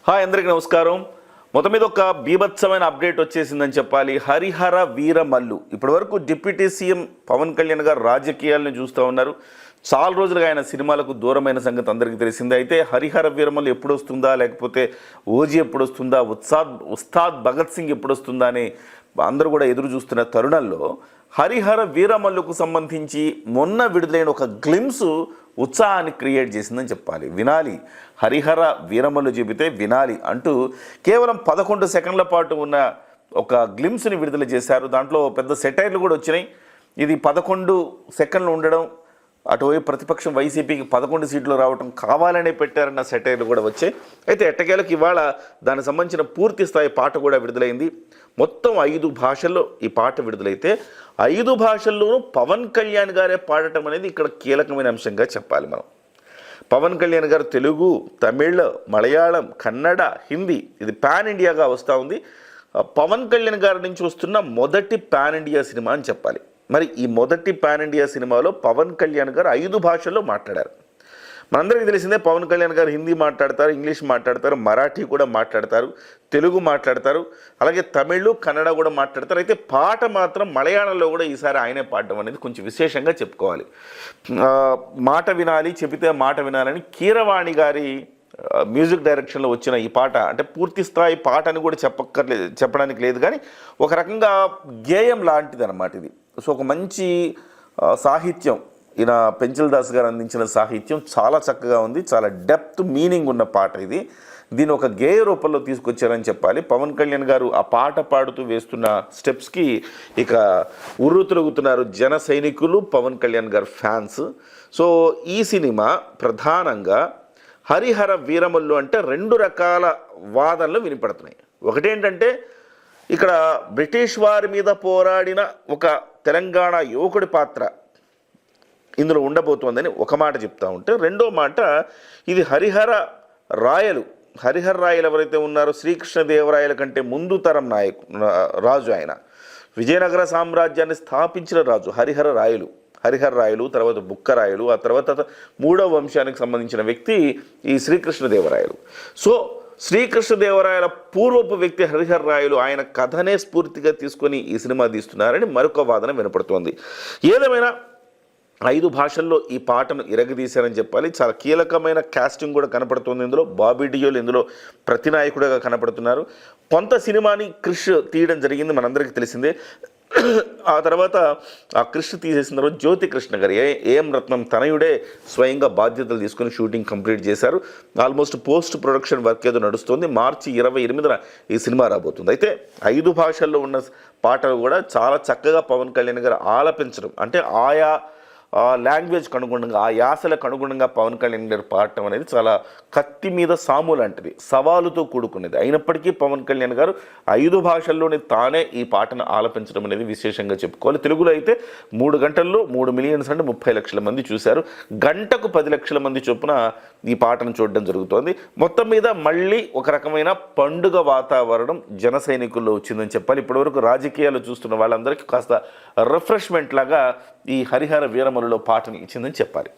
Hi అందరికీ నమస్కారం. మొత్తం మీద ఒక బీభత్సమైన అప్డేట్ వచ్చేసిందని చెప్పాలి. హరిహర వీరమల్లు ఇప్పటివరకు డిప్యూటీ సీఎం పవన్ కళ్యాణ్ గారు రాజకీయాలను చూస్తూ ఉన్నారు. చాలా రోజులుగా ఆయన సినిమాలకు దూరమైన సంగతి అందరికీ తెలిసిందే. అయితే హరిహర వీరమల్లు ఎప్పుడు వస్తుందా, లేకపోతే ఓజీ ఎప్పుడు వస్తుందా, ఉస్తాద్ భగత్ సింగ్ ఎప్పుడు వస్తుందా అని అందరూ కూడా ఎదురు చూస్తున్న తరుణంలో హరిహర వీరమల్లుకు సంబంధించి మొన్న విడుదలైన ఒక గ్లిమ్స్ ఉత్సాహాన్ని క్రియేట్ చేసిందని చెప్పాలి. వినాలి, హరిహర వీరమల్లు చెబితే వినాలి అంటూ కేవలం 11 సెకండ్ల పాటు ఉన్న ఒక గ్లిమ్స్ని విడుదల చేశారు. దాంట్లో పెద్ద సెటైర్లు కూడా వచ్చినాయి. ఇది 11 సెకండ్లు ఉండడం, అటువైపు ప్రతిపక్షం వైసీపీకి 11 సీట్లు రావడం కావాలనే పెట్టారన్న సెటైర్లు కూడా వచ్చాయి. అయితే ఎట్టకేలకు ఇవాళ దానికి సంబంధించిన పూర్తి స్థాయి పాట కూడా విడుదలైంది. మొత్తం 5 భాషల్లో ఈ పాట విడుదలైతే 5 భాషల్లోనూ పవన్ కళ్యాణ్ గారే పాడటం అనేది ఇక్కడ కీలకమైన అంశంగా చెప్పాలి. మనం పవన్ కళ్యాణ్ గారు తెలుగు, తమిళ్, మలయాళం, కన్నడ, హిందీ, ఇది పాన్ ఇండియాగా వస్తూ ఉంది. పవన్ కళ్యాణ్ గారి నుంచి వస్తున్న మొదటి పాన్ ఇండియా సినిమా అని చెప్పాలి. మరి ఈ మొదటి పాన్ ఇండియా సినిమాలో పవన్ కళ్యాణ్ గారు 5 భాషల్లో మాట్లాడారు. మనందరికీ తెలిసిందే, పవన్ కళ్యాణ్ గారు హిందీ మాట్లాడతారు, ఇంగ్లీష్ మాట్లాడతారు, మరాఠీ కూడా మాట్లాడతారు, తెలుగు మాట్లాడతారు, అలాగే తమిళ్, కన్నడ కూడా మాట్లాడతారు. అయితే పాట మాత్రం మలయాళంలో కూడా ఈసారి ఆయనే పాడడం అనేది కొంచెం విశేషంగా చెప్పుకోవాలి. మాట వినాలి, చెబితే మాట వినాలని కీరవాణి గారి మ్యూజిక్ డైరెక్షన్లో వచ్చిన ఈ పాట అంటే పూర్తి స్థాయి పాట అని కూడా చెప్పడానికి లేదు, కానీ ఒక రకంగా గేయం లాంటిది అన్నమాట ఇది. సో ఒక మంచి సాహిత్యం, ఈయన పెంచల్ దాస్ గారు అందించిన సాహిత్యం చాలా చక్కగా ఉంది. చాలా డెప్త్, మీనింగ్ ఉన్న పాట ఇది. దీన్ని ఒక గేయ రూపంలో తీసుకొచ్చారని చెప్పాలి. పవన్ కళ్యాణ్ గారు ఆ పాట పాడుతూ వేస్తున్న స్టెప్స్కి ఇక ఉర్రూతలుగుతున్నారు జన సైనికులు, పవన్ కళ్యాణ్ గారు ఫ్యాన్స్. సో ఈ సినిమా ప్రధానంగా హరిహర వీరమల్లు అంటే 2 రకాల వాదనలు వినిపడుతున్నాయి. ఒకటేంటంటే ఇక్కడ బ్రిటిష్ వారి మీద పోరాడిన ఒక తెలంగాణ యువకుడి పాత్ర ఇందులో ఉండబోతోందని ఒక మాట చెప్తా ఉంటే, రెండో మాట ఇది హరిహర రాయలు ఎవరైతే ఉన్నారో శ్రీకృష్ణదేవరాయల కంటే ముందు తరం రాజు, ఆయన విజయనగర సామ్రాజ్యాన్ని స్థాపించిన రాజు హరిహర రాయలు, తర్వాత బుక్కరాయలు, ఆ తర్వాత 3వ వంశానికి సంబంధించిన వ్యక్తి ఈ శ్రీకృష్ణదేవరాయలు. సో శ్రీకృష్ణదేవరాయల పూర్వపు వ్యక్తి హరిహర రాయలు, ఆయన కథనే స్ఫూర్తిగా తీసుకొని ఈ సినిమా తీస్తున్నారని మరొక వాదన వినపడుతోంది. ఏదేమైనా 5 భాషల్లో ఈ పాటను ఇరగదీశారని చెప్పాలి. చాలా కీలకమైన కాస్టింగ్ కూడా కనపడుతుంది ఇందులో. బాబీ డియోల్ ఇందులో ప్రతినాయకుడిగా కనపడుతున్నారు. కొంత సినిమాని క్రిష్ తీయడం జరిగింది, మనందరికీ తెలిసిందే. ఆ తర్వాత ఆ క్రిష్ తీసేసిన తర్వాత జ్యోతి కృష్ణ గారు, ఏఎం రత్నం తనయుడే స్వయంగా బాధ్యతలు తీసుకుని షూటింగ్ కంప్లీట్ చేశారు. ఆల్మోస్ట్ పోస్ట్ ప్రొడక్షన్ వర్క్ ఏదో నడుస్తుంది. మార్చి 28న ఈ సినిమా రాబోతుంది. అయితే 5 భాషల్లో ఉన్న పాటలు కూడా చాలా చక్కగా పవన్ కళ్యాణ్ గారు ఆలపించడం, అంటే ఆయా లాంగ్వేజ్కి అనుగుణంగా, ఆ యాసలకు అనుగుణంగా పవన్ కళ్యాణ్ గారు పాడటం అనేది చాలా కత్తి మీద సాము లాంటిది, సవాలుతో కూడుకునేది. అయినప్పటికీ పవన్ కళ్యాణ్ గారు 5 భాషల్లోనే తానే ఈ పాటను ఆలపించడం అనేది విశేషంగా చెప్పుకోవాలి. తెలుగులో అయితే 3 గంటల్లో 3 మిలియన్స్ అంటే 30 లక్షల మంది చూశారు. గంటకు 10 లక్షల మంది చొప్పున ఈ పాటను చూడడం జరుగుతోంది. మొత్తం మీద మళ్ళీ ఒక రకమైన పండుగ వాతావరణం జన సైనికుల్లో వచ్చిందని చెప్పాలి. ఇప్పటివరకు రాజకీయాలు చూస్తున్న వాళ్ళందరికీ కాస్త రిఫ్రెష్మెంట్ లాగా ఈ హరిహర వీరమల్లులో పాటను ఇచ్చిందని చెప్పాలి.